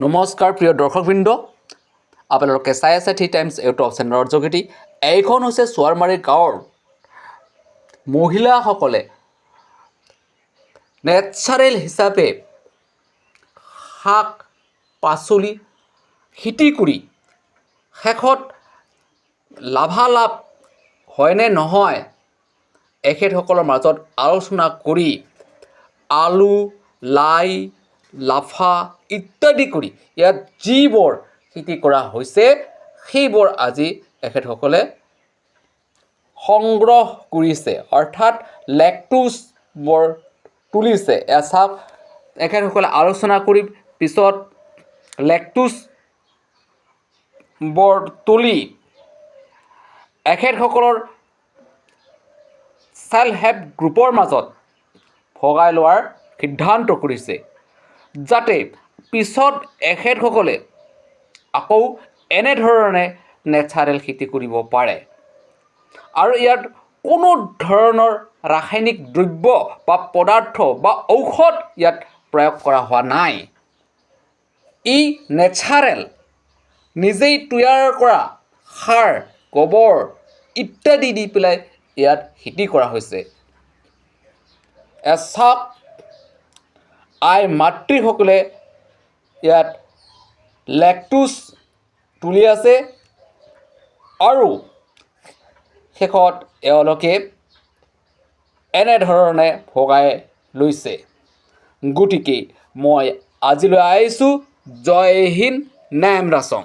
নমস্কাৰ প্ৰিয় দৰ্শকবৃন্দ, আপোনালোকে চাই আছে টি টাইমছ ইউটিউব চেনেলৰ যোগেদি। এইখন হৈছে চোৱাৰমাৰী গাঁৱৰ মহিলাসকলে নেচাৰেল হিচাপে শাক পাচলি খেতি কৰি শেষত লাভালাভ হয়নে নহয় এখেতসকলৰ মাজত আলোচনা কৰি আলু, লাই, লাফা ইত্যাদি কৰি ইয়াত যিবোৰ খেতি কৰা হৈছে সেইবোৰ আজি এখেতসকলে সংগ্ৰহ কৰিছে, অৰ্থাৎ লেটুচবোৰ তুলিছে। এয়া চাওক, এখেতসকলে আলোচনা কৰি পিছত লেটুচবোৰ তুলি এখেতসকলৰ ছেল্ফ হেল্প গ্ৰুপৰ মাজত ভগাই লোৱাৰ সিদ্ধান্ত কৰিছে, যাতে পিছত এখেতসকলে আকৌ এনেধৰণে নেচাৰেল খেতি কৰিব পাৰে আৰু ইয়াত কোনো ধৰণৰ ৰাসায়নিক দ্ৰব্য বা পদাৰ্থ বা ঔষধ ইয়াত প্ৰয়োগ কৰা হোৱা নাই। ই নেচাৰেল, নিজেই তৈয়াৰ কৰা সাৰ, গোবৰ ইত্যাদি দি পেলাই ইয়াত খেতি কৰা হৈছে। চাওক, আই মাতৃসকলে ইয়াত লেটুচ তুলি আছে আৰু শেষত এওঁলোকে এনেধৰণে ভগাই লৈছে। গতিকে মই আজিলৈ আহিছোঁ। জয় হিন্দ, নাম ৰাচং।